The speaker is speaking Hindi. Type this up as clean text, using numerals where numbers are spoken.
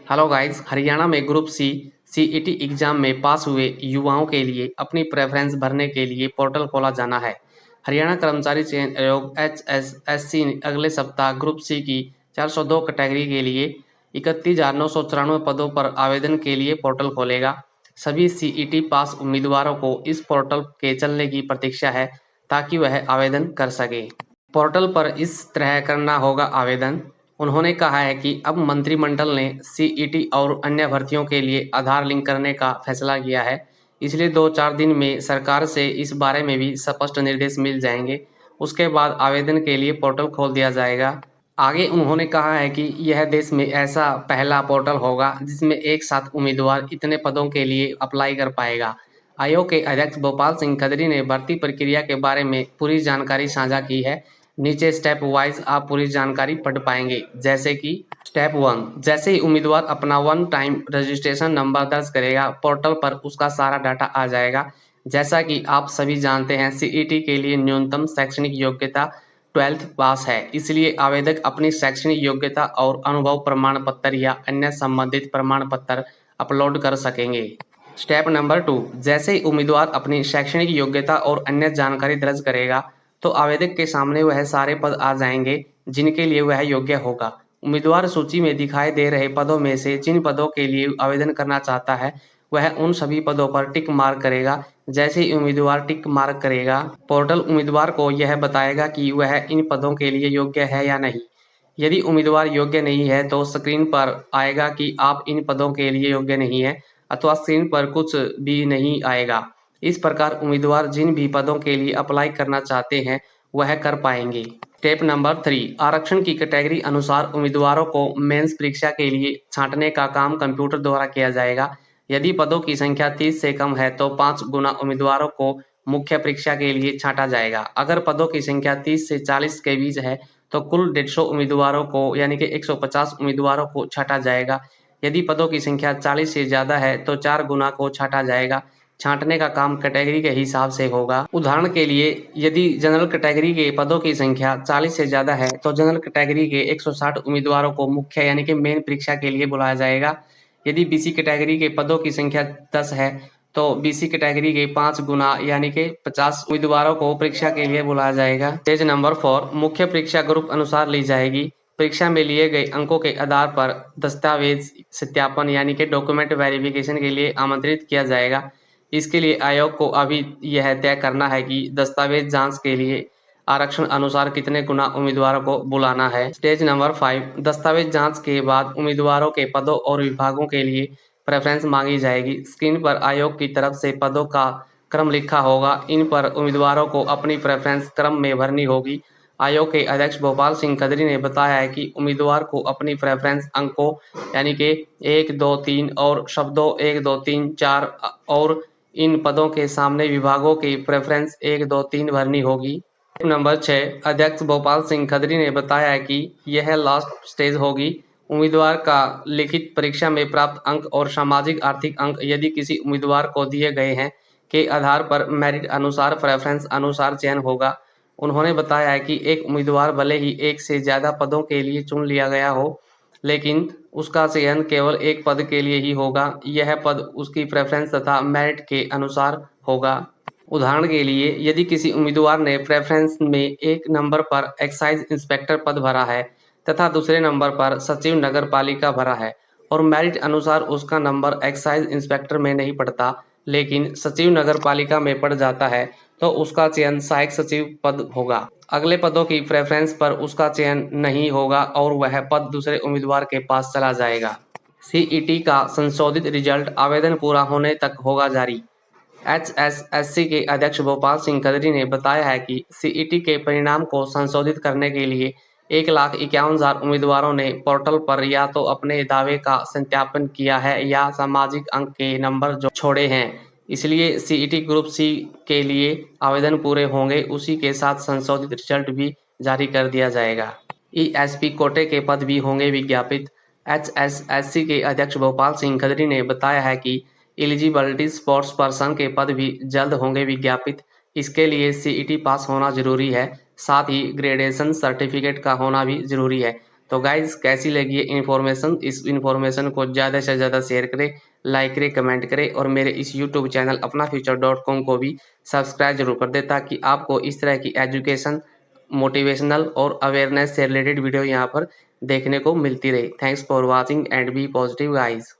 हेलो गाइस, हरियाणा में ग्रुप सी सीईटी एग्जाम में पास हुए युवाओं के लिए अपनी प्रेफरेंस भरने के लिए पोर्टल खोला जाना है। हरियाणा कर्मचारी चयन आयोग एचएसएससी ने अगले सप्ताह ग्रुप सी की 402 कैटेगरी के लिए 31,994 पदों पर आवेदन के लिए पोर्टल खोलेगा। सभी सीईटी पास उम्मीदवारों को इस पोर्टल के चलने की प्रतीक्षा है ताकि वह आवेदन कर सके। पोर्टल पर इस तरह करना होगा आवेदन। उन्होंने कहा है कि अब मंत्रिमंडल ने सीईटी और अन्य भर्तियों के लिए आधार लिंक करने का फैसला किया है, इसलिए 2-4 दिन में सरकार से इस बारे में भी स्पष्ट निर्देश मिल जाएंगे। उसके बाद आवेदन के लिए पोर्टल खोल दिया जाएगा। आगे उन्होंने कहा है कि यह देश में ऐसा पहला पोर्टल होगा जिसमें एक साथ उम्मीदवार इतने पदों के लिए अप्लाई कर पाएगा। आयोग के अध्यक्ष गोपाल सिंह खत्री ने भर्ती प्रक्रिया के बारे में पूरी जानकारी साझा की है। नीचे स्टेप वाइज आप पूरी जानकारी पढ़ पाएंगे, जैसे कि स्टेप 1, जैसे ही उम्मीदवार अपना वन टाइम रजिस्ट्रेशन नंबर दर्ज करेगा पोर्टल पर उसका सारा डाटा आ जाएगा। जैसा कि आप सभी जानते हैं, सीईटी के लिए न्यूनतम शैक्षणिक योग्यता 12th पास है, इसलिए आवेदक अपनी शैक्षणिक योग्यता और अनुभव प्रमाण पत्र या अन्य संबंधित प्रमाण पत्र अपलोड कर सकेंगे। स्टेप नंबर 2, जैसे ही उम्मीदवार अपनी शैक्षणिक योग्यता और अन्य जानकारी दर्ज करेगा तो आवेदक के सामने वह सारे पद आ जाएंगे जिनके लिए वह योग्य होगा। उम्मीदवार सूची में दिखाई दे रहे पदों में से जिन पदों के लिए आवेदन करना चाहता है वह उन सभी पदों पर टिक मार्क करेगा। जैसे ही उम्मीदवार टिक मार्क करेगा, पोर्टल उम्मीदवार को यह बताएगा कि वह इन पदों के लिए योग्य है या नहीं। यदि उम्मीदवार योग्य नहीं है तो स्क्रीन पर आएगा कि आप इन पदों के लिए योग्य नहीं है, अथवा स्क्रीन पर कुछ भी नहीं आएगा। इस प्रकार उम्मीदवार जिन भी पदों के लिए अप्लाई करना चाहते हैं वह कर पाएंगे। स्टेप नंबर 3, आरक्षण की कैटेगरी अनुसार उम्मीदवारों को मेंस परीक्षा के लिए छांटने का काम कंप्यूटर द्वारा किया जाएगा। यदि पदों की संख्या 30 से कम है तो 5 गुना उम्मीदवारों को मुख्य परीक्षा के लिए छांटा जाएगा। अगर पदों की संख्या 30 से 40 के बीच है तो कुल 150 उम्मीदवारों को यानी कि 150 उम्मीदवारों को छांटा जाएगा। यदि पदों की संख्या 40 से ज्यादा है तो 4 गुना को छांटा जाएगा। छांटने का काम कैटेगरी के हिसाब से होगा। उदाहरण के लिए, यदि जनरल कैटेगरी के पदों की संख्या 40 से ज्यादा है तो जनरल कैटेगरी के 160 उम्मीदवारों को मुख्य यानी कि मेन परीक्षा के लिए बुलाया जाएगा। यदि बीसी कैटेगरी के पदों की संख्या 10 है तो बीसी कैटेगरी के 5 गुना यानी कि 50 उम्मीदवारों को परीक्षा के लिए बुलाया जाएगा। पेज नंबर 4, मुख्य परीक्षा ग्रुप अनुसार ली जाएगी। परीक्षा में लिए गए अंकों के आधार पर दस्तावेज सत्यापन यानी कि डॉक्यूमेंट वेरिफिकेशन के लिए आमंत्रित किया जाएगा। इसके लिए आयोग को अभी यह तय करना है कि दस्तावेज जांच के लिए आरक्षण अनुसार कितने गुना उम्मीदवारों को बुलाना है। स्टेज नंबर 5, दस्तावेज जांच के बाद उम्मीदवारों के पदों और विभागों के लिए प्रेफरेंस मांगी जाएगी। स्क्रीन पर आयोग की तरफ से पदों का क्रम लिखा होगा। इन पर उम्मीदवारों को अपनी प्रेफरेंस क्रम में भरनी होगी। आयोग के अध्यक्ष गोपाल सिंह खत्री ने बताया है कि उम्मीदवार को अपनी प्रेफरेंस अंकों यानी कि 1, 2, 3 और शब्दों 1, 2, 3, 4 और इन पदों के सामने विभागों की प्रेफरेंस 1, 2, 3 भरनी होगी। नंबर 6, अध्यक्ष गोपाल सिंह खत्री ने बताया है कि यह लास्ट स्टेज होगी। उम्मीदवार का लिखित परीक्षा में प्राप्त अंक और सामाजिक आर्थिक अंक यदि किसी उम्मीदवार को दिए गए हैं के आधार पर मेरिट अनुसार प्रेफरेंस अनुसार चयन होगा। उन्होंने बताया है कि एक उम्मीदवार भले ही एक से ज्यादा पदों के लिए चुन लिया गया हो, लेकिन उसका चयन केवल एक पद के लिए ही होगा। यह पद उसकी प्रेफरेंस तथा मेरिट के अनुसार होगा। उदाहरण के लिए, यदि किसी उम्मीदवार ने प्रेफरेंस में एक नंबर पर एक्साइज इंस्पेक्टर पद भरा है तथा दूसरे नंबर पर सचिव नगर पालिका भरा है और मेरिट अनुसार उसका नंबर एक्साइज इंस्पेक्टर में नहीं पड़ता लेकिन सचिव नगर पालिका में पड़ जाता है, तो उसका चयन सहायक सचिव पद होगा। अगले पदों की प्रेफरेंस पर उसका चयन नहीं होगा और वह पद दूसरे उम्मीदवार के पास चला जाएगा। सीईटी का संशोधित रिजल्ट आवेदन पूरा होने तक होगा जारी। एचएसएससी के अध्यक्ष गोपाल सिंह खत्री ने बताया है कि सीईटी के परिणाम को संशोधित करने के लिए 1,51,000 उम्मीदवारों ने पोर्टल पर या तो अपने दावे का सत्यापन किया है या सामाजिक अंक के नंबर जो छोड़े हैं। इसलिए सीईटी ग्रुप सी के लिए आवेदन पूरे होंगे, उसी के साथ संशोधित रिजल्ट भी जारी कर दिया जाएगा। ईएसपी कोटे के पद भी होंगे विज्ञापित। एचएसएससी के अध्यक्ष गोपाल सिंह खत्री ने बताया है कि एलिजिबिलिटी स्पोर्ट्स पर्सन के पद भी जल्द होंगे विज्ञापित। इसके लिए सीईटी पास होना जरूरी है, साथ ही ग्रेजुएशन सर्टिफिकेट का होना भी जरूरी है। तो गाइज कैसी लगी ये इन्फॉर्मेशन? इस इन्फॉर्मेशन को ज़्यादा से ज़्यादा शेयर करें, लाइक करें, कमेंट करें और मेरे इस यूट्यूब चैनल अपनाफ्यूचर.com को भी सब्सक्राइब जरूर कर दें ताकि आपको इस तरह की एजुकेशन, मोटिवेशनल और अवेयरनेस से रिलेटेड वीडियो यहाँ पर देखने को मिलती रहे। Thanks for watching and be positive guys.